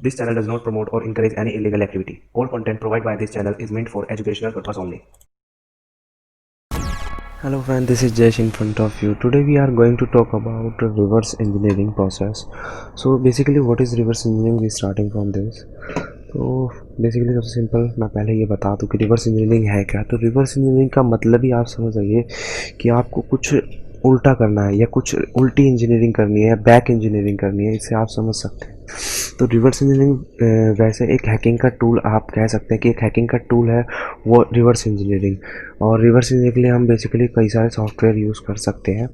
This channel does not promote or encourage any illegal activity. All content provided by this channel is meant for educational purpose only. Hello friend, this is Jesh in front of you. Today we are going to talk about reverse engineering process. So basically what is reverse engineering? We starting from this. तो basically सबसे simple मैं पहले ये बता दूं कि reverse engineering है क्या। तो रिवर्स इंजीनियरिंग का मतलब ही आप समझ जाइए कि आपको कुछ उल्टा करना है या कुछ उल्टी इंजीनियरिंग करनी है, बैक इंजीनियरिंग करनी है, इससे आप समझ सकते हैं। तो रिवर्स इंजीनियरिंग वैसे एक हैकिंग का टूल आप कह सकते हैं कि एक हैकिंग का टूल है वो रिवर्स इंजीनियरिंग। और रिवर्स इंजीनियरिंग के लिए हम बेसिकली कई सारे सॉफ्टवेयर यूज़ कर सकते हैं।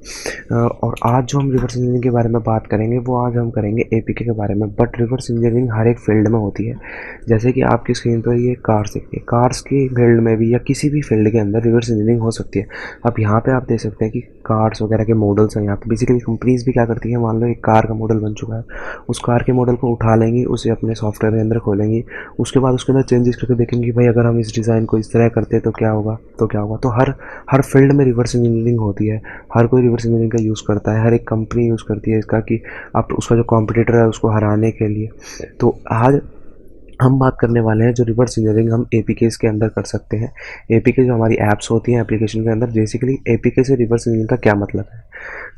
और आज जो हम रिवर्स इंजीनियरिंग के बारे में बात करेंगे वो आज हम करेंगे एपीके के बारे में। बट रिवर्स इंजीनियरिंग हर एक फील्ड में होती है। जैसे कि आपकी स्क्रीन पर ये कार्स दिखती है, कार्स की फील्ड में भी या किसी भी फील्ड के अंदर रिवर्स इंजीनियरिंग हो सकती है। अब यहाँ पे आप देख सकते हैं कि कार्स वगैरह के मॉडल्स हैं। यहाँ पे बेसिकली कंपनीज भी क्या करती है, मान लो एक कार का मॉडल बन चुका है, उस कार के मॉडल को उठा लेंगी, उसे अपने सॉफ्टवेयर के अंदर खोलेंगी, उसके बाद उसके अंदर चेंजेस करके देखेंगे कि भाई अगर हम इस डिज़ाइन को इस तरह करते तो क्या होगा, तो क्या होगा। तो हर हर फील्ड में रिवर्स इंजीनियरिंग होती है। हर कोई रिवर्स इंजीनियरिंग का यूज़ करता है, हर एक कंपनी यूज़ करती है इसका कि आप उसका जो कॉम्पिटिटर है उसको हराने के लिए। तो आज हम बात करने वाले हैं जो रिवर्स इंजीनियरिंग हम एपीकेस के अंदर कर सकते हैं। एपीके जो हमारी ऐप्स होती हैं एप्लीकेशन के अंदर, बेसिकली एपीके से रिवर्स इंजीनियरिंग का क्या मतलब है।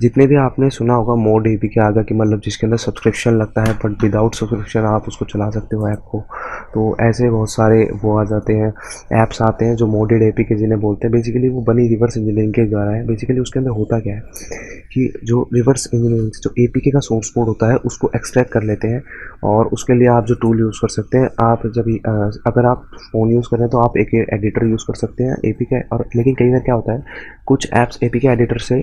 जितने भी आपने सुना होगा मोड एपीके आ गया कि मतलब जिसके अंदर सब्सक्रिप्शन लगता है बट विदाउट सब्सक्रिप्शन आप उसको चला सकते हो ऐप को। तो ऐसे बहुत सारे वो आ जाते हैं, ऐप्स आते हैं जो मोडेड एपीके जिन्हें बोलते हैं। बेसिकली वो बनी रिवर्स इंजीनियरिंग के द्वारा है। बेसिकली उसके अंदर होता क्या है कि जो रिवर्स इंजीनियरिंग जो एपीके का सोर्स कोड होता है उसको एक्सट्रैक्ट कर लेते हैं। और उसके लिए आप जो टूल यूज़ कर सकते हैं, आप जब अगर आप फ़ोन यूज़ कर रहे हैं तो आप एक एडिटर यूज़ कर सकते हैं एपीके। और लेकिन कई बार क्या होता है, कुछ ऐप्स एपीके एडिटर से,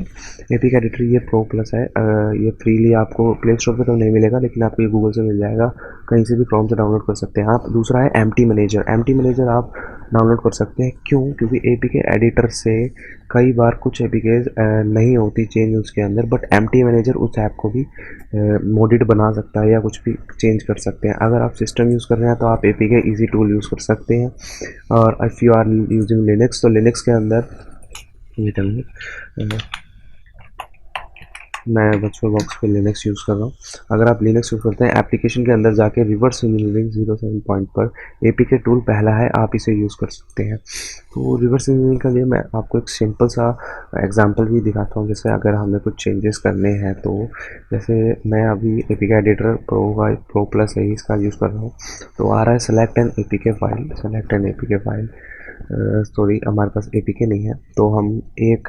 एपीके एडिटर ये प्रो प्लस है, ये फ्रीली आपको प्ले स्टोर पर तो नहीं मिलेगा लेकिन आपको ये गूगल से मिल जाएगा, कहीं से भी क्रोम से डाउनलोड कर सकते हैं आप। दूसरा है एमटी मैनेजर। एमटी मैनेजर आप डाउनलोड कर सकते हैं, क्यों? क्योंकि एपीके एडिटर से कई बार कुछ एपीकेज नहीं होती चेंज उसके अंदर, बट एमटी मैनेजर उस ऐप को भी मोडिड बना सकता है या कुछ भी चेंज कर सकते हैं। अगर आप सिस्टम यूज़ कर रहे हैं तो आप एपीके इजी टूल यूज़ कर सकते हैं। और if you are using Linux तो लिनक्स के अंदर ये मैं वर्चुअल बॉक्स पे लिनक्स यूज़ कर रहा हूँ। अगर आप लिनक्स यूज़ करते हैं एप्लीकेशन के अंदर जाके रिवर्स इंजीनियरिंग 07 पॉइंट पर एपीके टूल पहला है, आप इसे यूज़ कर सकते हैं। तो रिवर्स इंजीनियरिंग के लिए मैं आपको एक सिंपल सा एग्जांपल भी दिखाता हूँ। जैसे अगर हमें कुछ चेंजेस करने हैं तो जैसे मैं अभी एपीके एडिटर प्रो प्लस है इसका यूज़ कर रहा हूँ। तो आ रहा है select N APK file, select N APK file. Sorry हमारे पास एपीके नहीं है, तो हम एक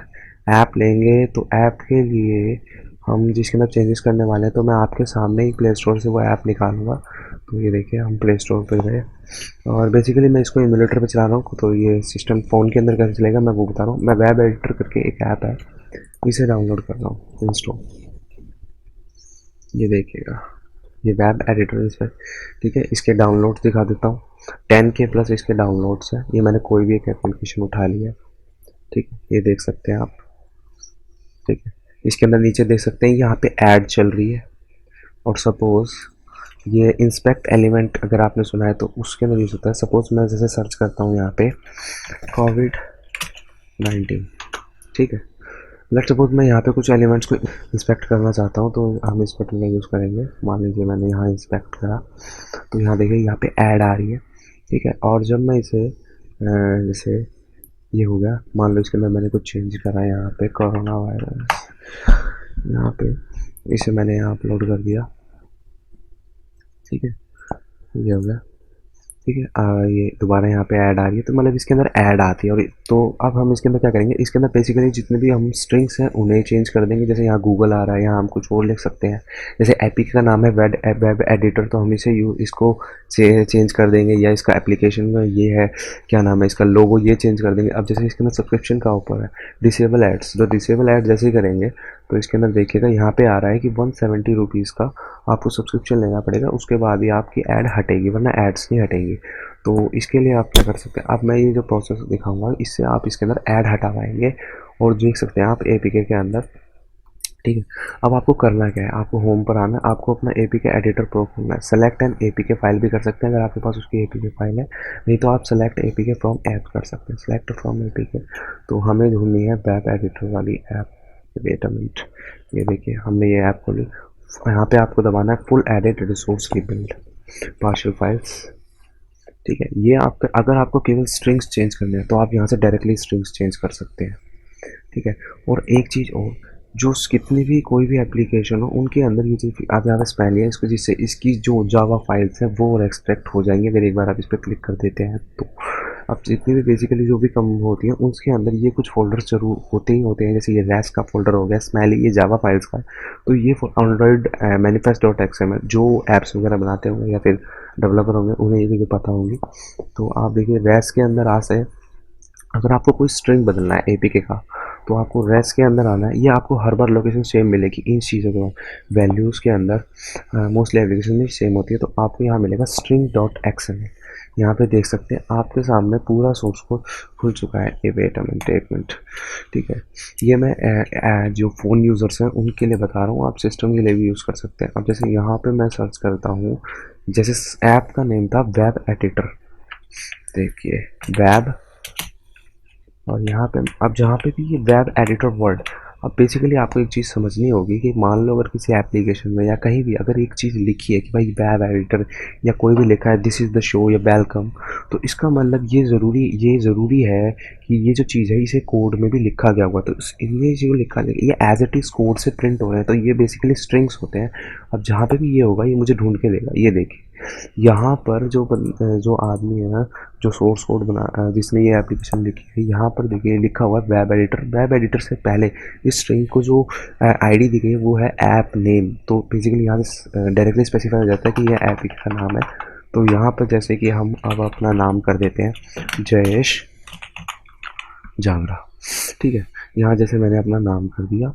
ऐप लेंगे। तो ऐप के लिए हम जिसके अंदर चेंजेस करने वाले हैं, तो मैं आपके सामने ही प्ले स्टोर से वो ऐप निकालूंगा। तो ये देखिए हम प्ले स्टोर पर गए और बेसिकली मैं इसको एमुलेटर पे चला रहा हूँ। तो ये सिस्टम फ़ोन के अंदर कैसे चलेगा मैं वो बता रहा हूँ। मैं वेब एडिटर करके एक ऐप है, इसे डाउनलोड कर रहा हूँ, इंस्टॉल। ये देखिएगा ये वेब एडिटर इस पर, ठीक है। इसके डाउनलोड्स दिखा देता हूँ, 10K प्लस इसके डाउनलोड्स हैं। ये मैंने कोई भी एक एप्लीकेशन उठा लिया, ठीक है, ये देख सकते हैं आप, ठीक है। इसके अंदर नीचे देख सकते हैं यहाँ पे ऐड चल रही है। और सपोज़ ये इंस्पेक्ट एलिमेंट अगर आपने सुना है तो उसके अंदर यूज़ होता है। सपोज़ मैं जैसे सर्च करता हूँ यहाँ पे कोविड-19, ठीक है। लेट्स सपोज मैं यहाँ पे कुछ एलिमेंट्स को इंस्पेक्ट करना चाहता हूँ, तो हम इंस्पेक्टर का यूज़ करेंगे। मान लीजिए मैंने यहाँ इंस्पेक्ट करा, तो यहाँ देखिए यहाँ पे ऐड आ रही है, ठीक है। और जब मैं इसे जैसे ये हो गया, मान लो इसके अंदर मैंने कुछ चेंज करा, यहाँ पे कोरोना वायरस, यहाँ पे इसे मैंने यहाँ अपलोड कर दिया, ठीक है, ये हो गया, ठीक है। ये दोबारा यहाँ पे ऐड आ रही है, तो मतलब इसके अंदर ऐड आती है। और तो अब हम इसके अंदर क्या करेंगे, इसके अंदर बेसिकली जितने भी हम स्ट्रिंग्स हैं उन्हें चेंज कर देंगे। जैसे यहाँ गूगल आ रहा है, यहाँ हम कुछ और लिख सकते हैं। जैसे एपीके का नाम है वेब एडिटर, तो हम इसे इसको चेंज कर देंगे। या इसका एप्लीकेशन में ये है, क्या नाम है इसका, लोगो, ये चेंज कर देंगे। अब जैसे इसके अंदर सब्सक्रिप्शन का ऊपर है डिसेबल एड्स, तो डिसेबल एड जैसे ही करेंगे तो इसके अंदर देखिएगा यहाँ पे आ रहा है कि 170 रुपीज़ का आपको सब्सक्रिप्शन लेना पड़ेगा, उसके बाद ही आपकी ऐड हटेगी, वरना एड्स नहीं हटेंगी। तो इसके लिए आप क्या कर सकते हैं, अब मैं ये जो प्रोसेस दिखाऊंगा इससे आप इसके अंदर ऐड हटा पाएंगे और देख सकते हैं आप एपीके के अंदर, ठीक है। अब आपको करना क्या है, आपको होम पर आना है, आपको अपना एपीके एडिटर प्रो खोलना है। सेलेक्ट एन एपीके फाइल भी कर सकते हैं अगर आपके पास उसकी एपीके फाइल है, नहीं तो आप सेलेक्ट एपीके फ्रॉम ऐप कर सकते हैं, सेलेक्ट फ्रॉम एपीके। तो हमें ढूंढनी है वेब एडिटर वाली ऐप। वेट अ मिनट, ये देखिए हमने ये ऐप खोली। यहाँ पे आपको दबाना है full edit resource rebuild, partial files. ठीक है, ये आपका अगर आपको केवल स्ट्रिंग्स चेंज करने हैं तो आप यहाँ से डायरेक्टली स्ट्रिंग्स चेंज कर सकते हैं। ठीक है, और एक चीज़ और, जो कितनी भी कोई भी एप्लीकेशन हो उनके अंदर ये चीज़ आप यहाँ पे स्पेल है इसको, जिससे इसकी जो जावा फाइल्स हैं वो एक्सट्रैक्ट हो जाएंगे अगर एक बार आप इस पर क्लिक कर देते हैं तो। अब जितनी भी बेसिकली जो भी कम होती हैं उसके अंदर ये कुछ फोल्डर्स जरूर होते ही होते हैं, जैसे ये रैस का फोल्डर हो गया, स्मेली ये जावा फाइल्स का है। तो ये एंड्रॉइड मैनिफेस्ट डॉट एक्सएमएल जो ऐप्स वगैरह बनाते होंगे या फिर डेवलपर होंगे उन्हें ये चीज़ें पता होंगी। तो आप देखिए रैस के अंदर आ से अगर आपको कोई स्ट्रिंग बदलना है एपीके का तो आपको रेस्ट के अंदर आना है। ये आपको हर बार लोकेशन सेम मिलेगी इन चीज़ों के बाद, वैल्यूज़ के अंदर मोस्टली एप्लीकेशन में सेम होती है। तो आपको यहाँ मिलेगा स्ट्रिंग डॉट एक्सएमएल। यहाँ पे देख सकते हैं आपके सामने पूरा सोर्स कोड खुल चुका है। वेट अ मिनट, एक मिनट। ठीक है, ये मैं जो फ़ोन यूज़र्स हैं उनके लिए बता रहा हूँ, आप सिस्टम के लिए भी यूज़ कर सकते हैं। अब जैसे यहाँ पे मैं सर्च करता हूँ, जैसे ऐप का नेम था वेब एडिटर, देखिए वेब, और यहाँ पे अब जहाँ पे भी ये वेब एडिटर वर्ड, अब बेसिकली आपको एक चीज़ समझनी होगी कि मान लो अगर किसी एप्लीकेशन में या कहीं भी अगर एक चीज़ लिखी है कि भाई वेब एडिटर, या कोई भी लिखा है दिस इज़ द शो या वेलकम, तो इसका मतलब ये ज़रूरी है कि ये जो चीज़ है इसे कोड में भी लिखा गया हुआ। तो ये जो लिखा गया ये एज इट इज़ कोड से प्रिंट हो रहे हैं, तो ये बेसिकली स्ट्रिंग्स होते हैं। अब जहाँ पे भी ये होगा ये मुझे ढूंढ के देगा। ये देखिए यहाँ पर जो आदमी है जो सोर्स कोड बना जिसने ये एप्लीकेशन लिखी है, यहाँ पर देखिए लिखा हुआ है वेब एडिटर। वेब एडिटर से पहले इस स्ट्रिंग को जो आईडी दी गई है वो है ऐप नेम। तो बेसिकली यहाँ से डायरेक्टली स्पेसिफाई हो जाता है कि यह ऐप का नाम है। तो यहाँ पर जैसे कि हम अब अपना नाम कर देते हैं जयेश जांगरा। ठीक है, यहाँ जैसे मैंने अपना नाम कर दिया,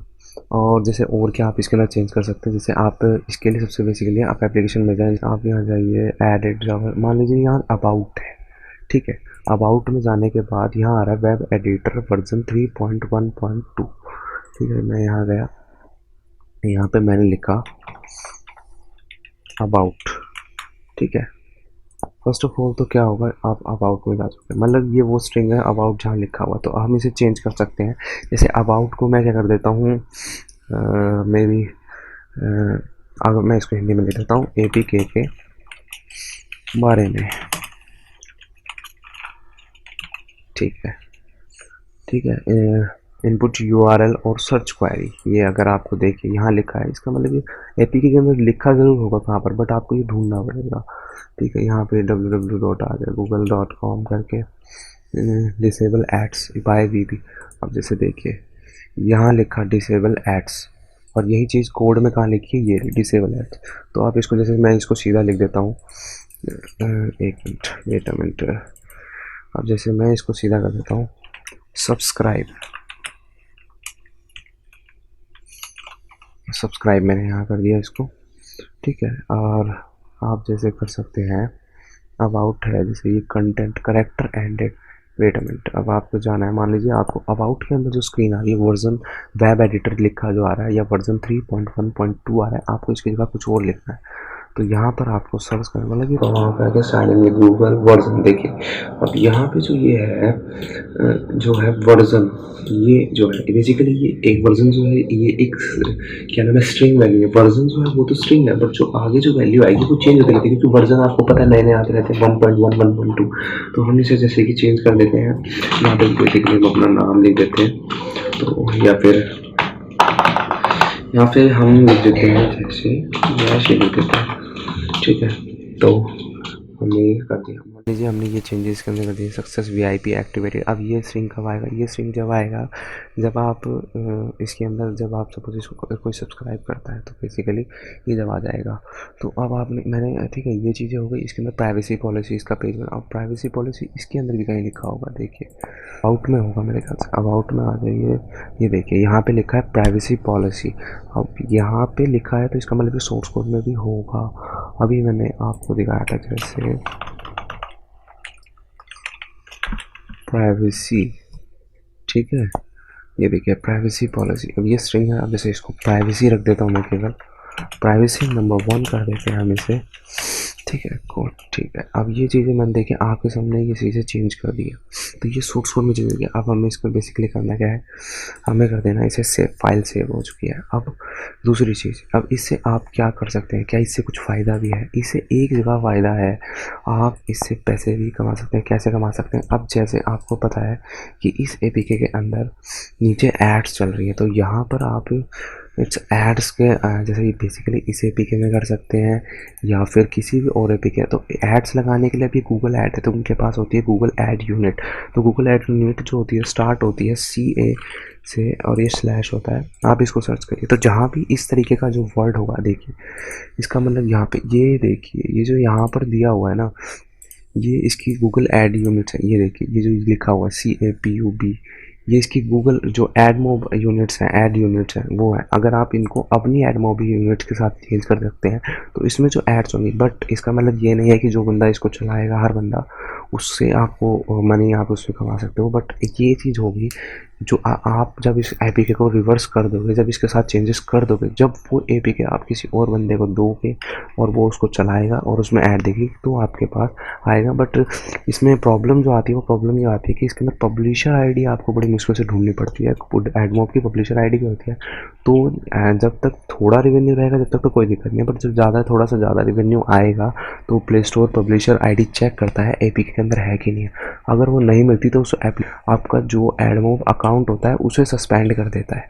और जैसे और क्या आप इसके अंदर चेंज कर सकते हैं। जैसे आप इसके लिए सबसे बेसिकली आप एप्लीकेशन में जाएँ, आप यहाँ जाइए एडिट जावा, मान लीजिए यहाँ अबाउट है। ठीक है, अबाउट में जाने के बाद यहाँ आ रहा है वेब एडिटर वर्जन 3.1.2। ठीक है, मैं यहाँ गया, यहाँ पे मैंने लिखा अबाउट। ठीक है, फर्स्ट ऑफ ऑल तो क्या होगा, आप अबाउट में जा चुके हैं, मतलब ये वो स्ट्रिंग है अबाउट जहाँ लिखा हुआ, तो हम इसे चेंज कर सकते हैं। जैसे अबाउट को मैं क्या कर देता हूँ, मेरी अगर मैं इसको हिंदी में लिख देता हूँ एपीके के बारे में। ठीक है, ठीक है, इनपुट यूआरएल और सर्च क्वेरी, ये अगर आपको देखिए यहाँ लिखा है, इसका मतलब ये एपीके के अंदर लिखा ज़रूर होगा कहाँ पर, बट आपको ये ढूंढना पड़ेगा। ठीक है, यहाँ पे www डॉट आ गया google.com करके, डिसेबल एड्स बाय वीबी। अब जैसे देखिए यहाँ लिखा डिसेबल एड्स, और यही चीज़ कोड में कहाँ लिखी है, ये डिसेबल एड्स। तो आप इसको, जैसे मैं इसको सीधा लिख देता हूँ, एक मिनट, वेट अ मिनट। अब जैसे मैं इसको सीधा कर देता हूँ सब्सक्राइब मैंने यहाँ कर दिया इसको। ठीक है, और आप जैसे कर सकते हैं अबाउट है, जैसे ये content character ended, wait a minute. अब आपको जाना है, मान लीजिए आपको अबाउट के अंदर जो स्क्रीन आ रही है वर्जन वेब एडिटर लिखा जो आ रहा है, या वर्जन 3.1.2 आ रहा है, आपको इसकी जगह कुछ और लिखना है। तो यहाँ पर आपको सर्च करना, मतलब कि वहाँ पर आगे साइड में गूगल वर्जन देखिए। अब यहाँ पे जो ये है जो है वर्जन, ये जो है बेसिकली ये एक वर्जन जो है ये एक क्या नाम है स्ट्रिंग वैल्यू है। वर्जन जो है वो तो स्ट्रिंग है, बट जो आगे जो वैल्यू आएगी वो चेंज होती रहती है, क्योंकि वर्जन आपको पता है नए नए आते रहते हैं 1.1 1.2। तो हम इसे जैसे कि चेंज कर देते हैं, यहाँ पे बेसिकली हम अपना नाम लिख देते हैं, तो या फिर हम लिख देते हैं जैसे यश लिख देते हैं। ठीक है, तो हमने ये कर दिया, मान लीजिए हमने ये चेंजेस करने कर दिए, सक्सेस वीआईपी एक्टिवेटेड। अब ये स्ट्रिंग कब आएगा, ये स्ट्रिंग जब आएगा जब आप इसके अंदर जब आप सपोज इसको कोई सब्सक्राइब करता है, तो बेसिकली ये जब आ जाएगा। तो अब आपने मैंने ठीक है ये चीज़ें हो गई। इसके अंदर प्राइवेसी पॉलिसी, इसका पेज बना, अब प्राइवेसी पॉलिसी इसके अंदर भी कहीं लिखा होगा, देखिए आउट में होगा मेरे ख्याल से। अब आउट में आ जाइए, ये देखिए यहाँ पे लिखा है प्राइवेसी पॉलिसी। अब यहाँ पे लिखा है तो इसका मतलब सोर्स कोड में भी होगा। अभी मैंने आपको दिखाया था जैसे प्राइवेसी, ठीक है, ये देखिए प्राइवेसी पॉलिसी। अब ये स्ट्रिंग है, अब जैसे इसको प्राइवेसी रख देता हूँ मैं, केवल प्राइवेसी नंबर 1 कर देते हैं हम इसे। ठीक है कोड, ठीक है। अब ये चीज़ें मैंने देखी आपके सामने, ये चीज़ें चेंज कर दी है, तो ये सूट सूट में चेंज हो गया। अब हमें इसको बेसिकली करना क्या है, हमें कर देना इसे सेव, फाइल सेव हो चुकी है। अब दूसरी चीज़, अब इससे आप क्या कर सकते हैं, क्या इससे कुछ फ़ायदा भी है? इससे एक जगह फ़ायदा है, आप इससे पैसे भी कमा सकते हैं। कैसे कमा सकते हैं? अब जैसे आपको पता है कि इस एपीके के अंदर नीचे एड्स चल रही है, तो यहाँ पर आप इट्स एड्स के जैसे कि बेसिकली इस एपीके में कर सकते हैं या फिर किसी भी और एपीके। तो एड्स लगाने के लिए अभी गूगल ऐड है, तो उनके पास होती है गूगल ऐड यूनिट। तो गूगल ऐड यूनिट जो होती है स्टार्ट होती है CA से, और ये स्लैश होता है, आप इसको सर्च करिए। तो जहाँ भी इस तरीके का जो वर्ड होगा, देखिए इसका मतलब यहाँ पे ये देखिए, ये जो यहाँ पर दिया हुआ है ना, ये इसकी गूगल ऐड यूनिट्स है। ये देखिए, ये जो लिखा हुआ है CAPUB, ये इसकी गूगल जो एड मोब यूनिट्स हैं, ऐड यूनिट्स हैं वो है। अगर आप इनको अपनी एड मोब यूनिट्स के साथ चेंज कर सकते हैं तो इसमें जो एड्स होंगी, बट इसका मतलब ये नहीं है कि जो बंदा इसको चलाएगा, हर बंदा, उससे आपको मनी आप उससे कमा सकते हो। बट ये चीज़ होगी जो आप जब इस एपीके को रिवर्स कर दोगे, जब इसके साथ चेंजेस कर दोगे, जब वो एपीके आप किसी और बंदे को दोगे और वो उसको चलाएगा और उसमें ऐड देगी, तो आपके पास आएगा। बट इसमें प्रॉब्लम जो आती है, वो प्रॉब्लम ये आती है कि इसके अंदर पब्लिशर आईडी आपको बड़ी मुश्किल से ढूंढनी पड़ती है। एडमॉब की पब्लिशर आईडी क्या होती है? तो जब तक थोड़ा रिवेन्यू रहेगा, जब तक तो कोई दिक्कत नहीं है, बट जब ज़्यादा, थोड़ा सा ज़्यादा रिवेन्यू आएगा तो Play Store publisher ID check करता है एपीके के अंदर है कि नहीं है। अगर वो नहीं मिलती तो उस ऐप आपका जो एडमॉब अकाउंट होता है उसे सस्पेंड कर देता है।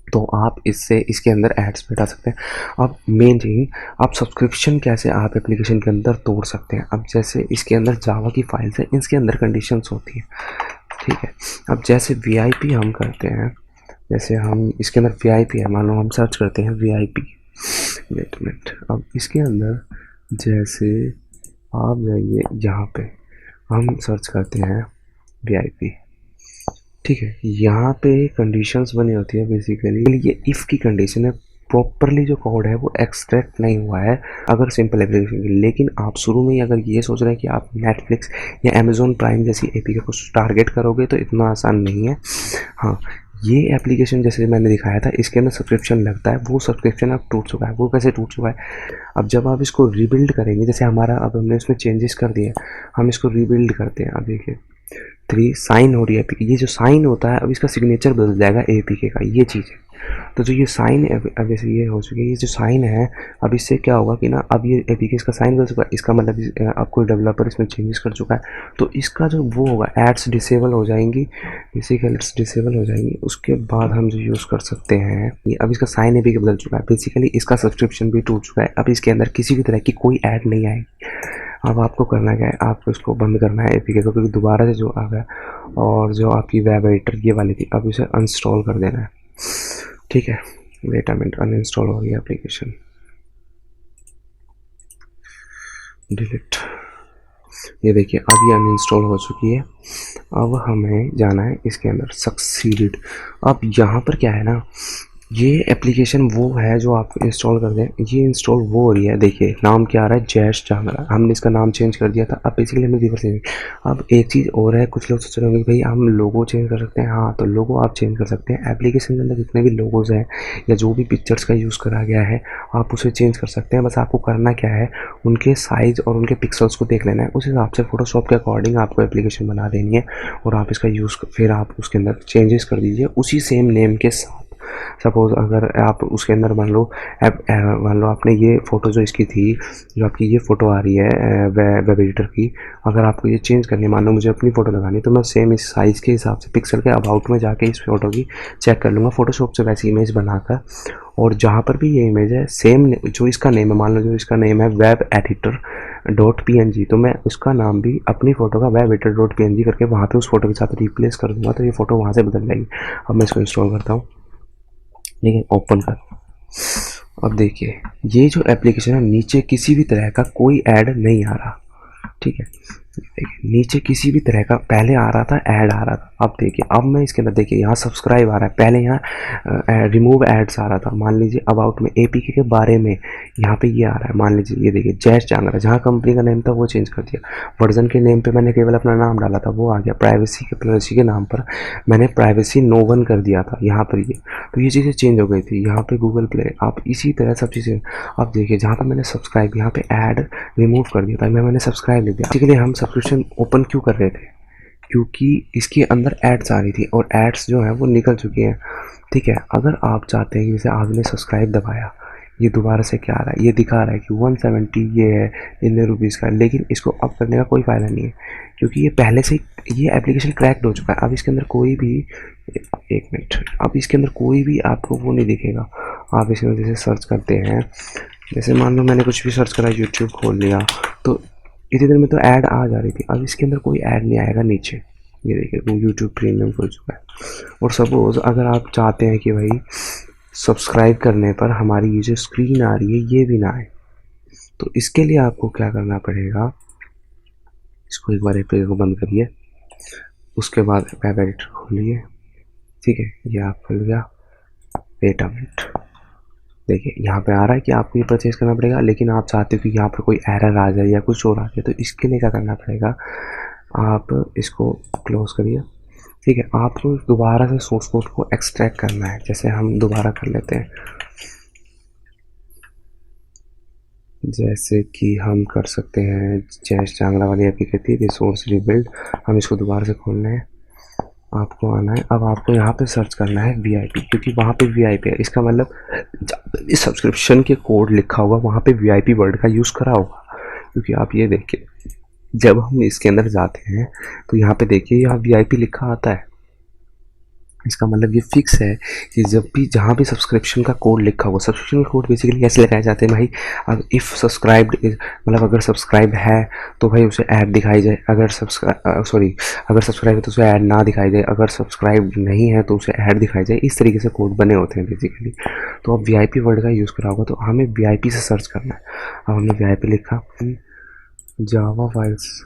तो आप इससे इसके अंदर एड्स बिठा सकते हैं। अब मेन चीज़, आप सब्सक्रिप्शन कैसे आप एप्लीकेशन के अंदर तोड़ सकते हैं। अब जैसे इसके अंदर जावा की फाइल्स है, इसके अंदर कंडीशंस होती है, ठीक है। अब जैसे वीआईपी हम करते हैं, जैसे हम इसके अंदर वीआईपी है, मान लो हम सर्च करते हैं वीआईपी, वेट मिनट। अब इसके अंदर जैसे आप जाइए, यहाँ पे हम सर्च करते हैं वीआईपी, ठीक है। यहाँ पे कंडीशंस बनी होती है बेसिकली, ये इफ़ की कंडीशन है, प्रॉपरली जो कोड है वो एक्सट्रैक्ट नहीं हुआ है अगर सिंपल एप्लीकेशन के लिए। लेकिन आप शुरू में ही अगर ये सोच रहे हैं कि आप नेटफ्लिक्स या अमेजोन प्राइम जैसी एपीके को टारगेट करोगे, तो इतना आसान नहीं है। हाँ, ये एप्लीकेशन जैसे मैंने दिखाया था, इसके अंदर सब्सक्रिप्शन लगता है, वो सब्सक्रिप्शन अब टूट चुका है। वो कैसे टूट चुका है? अब जब आप इसको रीबिल्ड करेंगे, जैसे हमारा अब हमने इसमें चेंजेस कर दिए, हम इसको रीबिल्ड करते हैं। अब देखिए 3 साइन हो रही है एपीके, ये जो साइन होता है, अब इसका सिग्नेचर बदल जाएगा एपीके का, ये चीज़ है। तो जो ये साइन है, अब जैसे ये हो चुकी है, ये जो साइन है, अब इससे क्या होगा कि ना, अब ये एपीके इसका साइन बदल चुका है, इसका मतलब अब कोई डेवलपर इसमें चेंजेस कर चुका है, तो इसका जो वो होगा, एड्स डिसेबल हो जाएंगी, बेसिकली एड्स डिसेबल हो जाएंगी। उसके बाद हम जो यूज़ कर सकते हैं, ये अब इसका साइन एपीके बदल चुका है, बेसिकली इसका सब्सक्रिप्शन भी टूट चुका है। अब इसके अंदर किसी भी तरह की कोई ऐड नहीं आएगी। अब आपको करना क्या है, आपको इसको बंद करना है एपीके को, क्योंकि दोबारा से जो आ गया, और जो आपकी वेब एडिटर ये वाली थी, अब इसे अनइंस्टॉल कर देना है, ठीक है। वेट अ मिनट, अनइंस्टॉल हो गई एप्लीकेशन, डिलीट। ये देखिए अब ये अनइंस्टॉल हो चुकी है। अब हमें जाना है इसके अंदर सक्सीडेड। अब यहाँ पर क्या है ना, ये एप्लीकेशन वो है जो आप इंस्टॉल कर दें, ये इंस्टॉल वो हो रही है। देखिए नाम क्या आ रहा है, जैश चांगला, हमने इसका नाम चेंज कर दिया था। अब बेसिकली हमें रिवर्स चेंज। अब एक चीज़ और है, कुछ लोग सोच रहे होंगे भाई हम लोगो चेंज कर सकते हैं। हाँ, तो लोगो आप चेंज कर सकते हैं। एप्लीकेशन के अंदर जितने भी लोगोज हैं या जो भी पिक्चर्स का यूज़ करा गया है, आप उसे चेंज कर सकते हैं। बस आपको करना क्या है, उनके साइज़ और उनके पिक्सल्स को देख लेना है, उस हिसाब से फोटोशॉप के अकॉर्डिंग आपको एप्लीकेशन बना देनी है, और आप इसका यूज़ फिर आप उसके अंदर चेंजेस कर दीजिए उसी सेम नेम के साथ। सपोज़ अगर आप उसके अंदर मान लो आपने ये फ़ोटो जो इसकी थी, जो आपकी ये फ़ोटो आ रही है वेब एडिटर की, अगर आपको ये चेंज करनी है, मान लो मुझे अपनी फ़ोटो लगानी, तो मैं सेम इस साइज़ के हिसाब से पिक्सल के अबाउट में जाके इस फ़ोटो की चेक कर लूँगा फ़ोटोशॉप से वैसी इमेज बनाकर। और जहाँ पर भी ये इमेज है, सेम जो इसका नेम है, मान लो जो इसका नेम है वेब एडिटर .png, तो मैं उसका नाम भी अपनी फ़ोटो का वेब एडिटर .png करके वहाँ पे उस फोटो के साथ रिप्लेस कर दूँगा, तो ये फ़ोटो वहाँ से बदल जाएगी। अब मैं इसको इंस्टॉल करता हूँ, ठीक है, ओपन कर। अब देखिए ये जो एप्लीकेशन है, नीचे किसी भी तरह का कोई ऐड नहीं आ रहा, ठीक है। देखिए नीचे किसी भी तरह का पहले आ रहा था, ऐड आ रहा था। अब देखिए, अब मैं इसके अंदर देखिए यहाँ सब्सक्राइब आ रहा है, पहले यहाँ रिमूव एड्स आ रहा था। मान लीजिए अबाउट में एपीके के बारे में यहाँ पे ये आ रहा है। मान लीजिए ये देखिए जैश चांगरा, जहाँ कंपनी का नेम था वो चेंज कर दिया। वर्जन के नेम पे मैंने केवल अपना नाम डाला था, वो आ गया। प्राइवेसी के नाम पर मैंने प्राइवेसी नो वन कर दिया था यहाँ पर ये, तो ये चीज़ें चेंज हो गई थी। यहाँ पे गूगल प्ले, आप इसी तरह सब चीज़ें। अब देखिए जहाँ पर मैंने सब्सक्राइब, यहाँ पे ऐड रिमूव कर दिया था, मैंने सब्सक्राइब ले दिया। बेसिकली हम सब्सक्रिप्शन ओपन क्यों कर रहे थे, क्योंकि इसके अंदर एड्स आ रही थी और एड्स जो है वो निकल चुकी हैं। ठीक है, अगर आप चाहते हैं कि जैसे आपने सब्सक्राइब दबाया, ये दोबारा से क्या आ रहा है, ये दिखा रहा है कि 170 ये है इतने रुपीज़ का, लेकिन इसको अब करने का कोई फ़ायदा नहीं है, क्योंकि ये पहले से ये एप्लीकेशन क्रैक्ड हो चुका है। अब इसके अंदर कोई भी, एक मिनट, अब इसके अंदर कोई भी आपको वो नहीं दिखेगा। आप इसके अंदर जैसे सर्च करते हैं, जैसे मान लो मैंने कुछ भी सर्च करा, यूट्यूब खोल लिया, तो इतनी देर में तो ऐड आ जा रही थी। अब इसके अंदर कोई ऐड नहीं आएगा नीचे। ये देखिए वो यूट्यूब प्रीमियम खुल चुका है। और सपोज अगर आप चाहते हैं कि भाई सब्सक्राइब करने पर हमारी ये जो स्क्रीन आ रही है ये भी ना आए, तो इसके लिए आपको क्या करना पड़ेगा, इसको एक बार एप्लीकेशन को बंद करिए, उसके बाद वेब एडिटर खोलिए। ठीक है, ये आप खुल गया। वेट अ मिनट, देखिए यहाँ पे आ रहा है कि आपको ये परचेज करना पड़ेगा, लेकिन आप चाहते हो कि यहाँ पर कोई एरर आ जाए या कुछ और आ जाए, तो इसके लिए क्या करना पड़ेगा, आप इसको क्लोज करिए। ठीक है, आपको दोबारा से सोर्स कोड को एक्सट्रैक्ट करना है। जैसे हम दोबारा कर लेते हैं, जैसे कि हम कर सकते हैं जैश चांगला वाली एपी कहती है रिसोर्स रिबिल्ड, हम इसको दोबारा से खोलना है। आपको आना है, अब आपको यहाँ पे सर्च करना है वीआईपी, क्योंकि वहाँ पे वीआईपी है। इसका मतलब इस सब्सक्रिप्शन के कोड लिखा होगा वहाँ पे वीआईपी वर्ड का यूज़ करा होगा। क्योंकि आप ये देखिए, जब हम इसके अंदर जाते हैं तो यहाँ पे देखिए यहाँ वीआईपी लिखा आता है। इसका मतलब ये फिक्स है कि जब भी जहाँ भी सब्सक्रिप्शन का कोड लिखा हुआ, सब्सक्रिप्शन का कोड बेसिकली कैसे लगाए जाते हैं भाई, अब इफ़ सब्सक्राइब्ड, मतलब अगर सब्सक्राइब है तो भाई उसे ऐड दिखाई जाए, अगर अगर सब्सक्राइब है तो उसे ऐड ना दिखाई जाए, अगर सब्सक्राइब नहीं है तो उसे ऐड दिखाई जाए। इस तरीके से कोड बने होते हैं बेसिकली। तो अब वीआईपी वर्ड का यूज़ करा होगा, तो हमें वीआईपी से सर्च करना है। अब हमने वीआईपी लिखा, जावा फाइल्स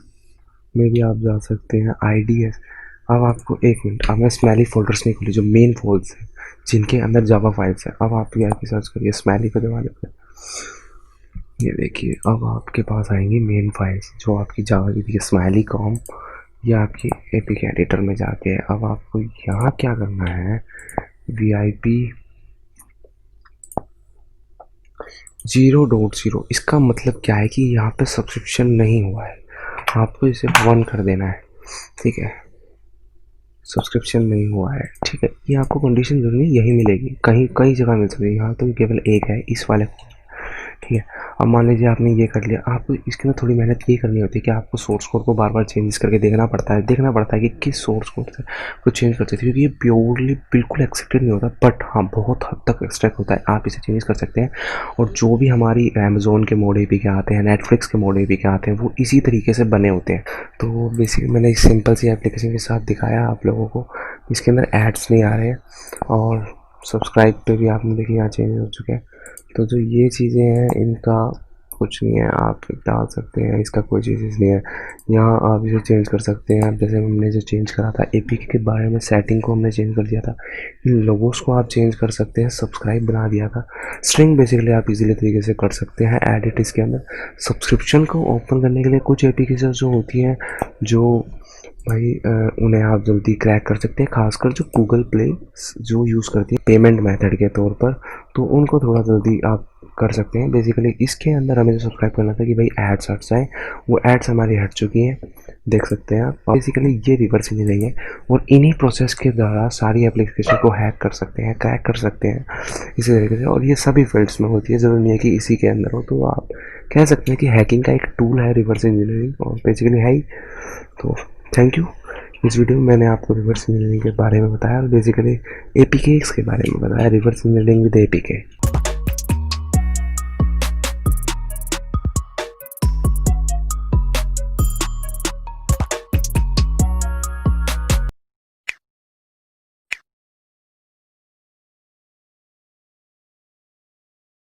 में भी आप जा सकते हैं, IDS। अब आपको एक मिनट, अब मैं स्मैली फोल्डर्स नहीं खोली, जो मेन फोल्डर्स हैं जिनके अंदर जावा फाइल्स है। अब आप यहाँ पे सर्च करिए स्मैली को दबा देते हैं, ये देखिए अब आपके पास आएंगी मेन फाइल्स जो आपकी जावा की थी, स्मैली कॉम या आपकी एपीके एडिटर में जाके। अब आपको यहाँ क्या करना है, VIP 0.0, इसका मतलब क्या है कि यहाँ पे सब्सक्रिप्शन नहीं हुआ है, आपको इसे 1 कर देना है। ठीक है, सब्सक्रिप्शन नहीं हुआ है। ठीक है, ये आपको कंडीशन जरूर नहीं यही मिलेगी, कहीं कई जगह मिल सकती है, यहाँ तो केवल एक है इस वाले। ठीक है, अब मान लीजिए आपने ये कर लिया, आपको इसके अंदर थोड़ी मेहनत ये करनी होती है कि आपको सोर्स कोड को बार बार चेंजेस करके देखना पड़ता है कि किस सोर्स कोड से कुछ चेंज करते थे, क्योंकि ये प्योरली बिल्कुल एक्सेप्टेड नहीं होता, बट हाँ बहुत हद तक एक्सट्रैक्ट होता है। आप इसे चेंज कर सकते हैं, और जो भी हमारी अमेजोन के मोड APK आते हैं, नेटफ्लिक्स के मोड APK आते हैं, वो इसी तरीके से बने होते हैं। तो बेसिकली मैंने एक सिंपल सी एप्लीकेशन के साथ दिखाया आप लोगों को, इसके अंदर एड्स नहीं आ रहे हैं, और सब्सक्राइब पे भी आपने देखिए यहाँ चेंज हो चुके हैं। तो जो ये चीज़ें हैं इनका कुछ नहीं है, आप डाल सकते हैं, इसका कोई चीज़ नहीं है। यहाँ आप इसे चेंज कर सकते हैं। जैसे हमने जो चेंज करा था APK के बारे में, सेटिंग को हमने चेंज कर दिया था, इन लोगोस को आप चेंज कर सकते हैं, सब्सक्राइब बना दिया था, स्ट्रिंग बेसिकली आप इजीली तरीके से कर सकते हैं एडिट। इसके अंदर सब्सक्रिप्शन को ओपन करने के लिए कुछ एप्लीकेशन जो होती हैं जो भाई उन्हें आप जल्दी क्रैक कर सकते हैं, खासकर जो गूगल प्ले जो यूज़ करती है पेमेंट मेथड के तौर पर, तो उनको थोड़ा जल्दी आप कर सकते हैं। बेसिकली इसके अंदर हमें जो सब्सक्राइब करना था कि भाई एड्स हट जाए, वो एड्स हमारी हट चुकी हैं, देख सकते हैं आप। बेसिकली ये रिवर्स इंजीनियरिंग है, और इन्हीं प्रोसेस के द्वारा सारी एप्लीकेशन को हैक कर सकते हैं, क्रैक कर सकते हैं इसी तरीके से। और ये सभी फील्ड्स में होती है, ज़रूरी नहीं है कि इसी के अंदर हो। तो आप कह सकते हैं कि हैकिंग का एक टूल है रिवर्स इंजीनियरिंग, और बेसिकली है ही। तो थैंक यू। इस वीडियो में मैंने आपको रिवर्स इंजीनियरिंग के बारे में बताया, और बेसिकली APK के बारे में बताया, रिवर्स इंजीनियरिंग विद APK।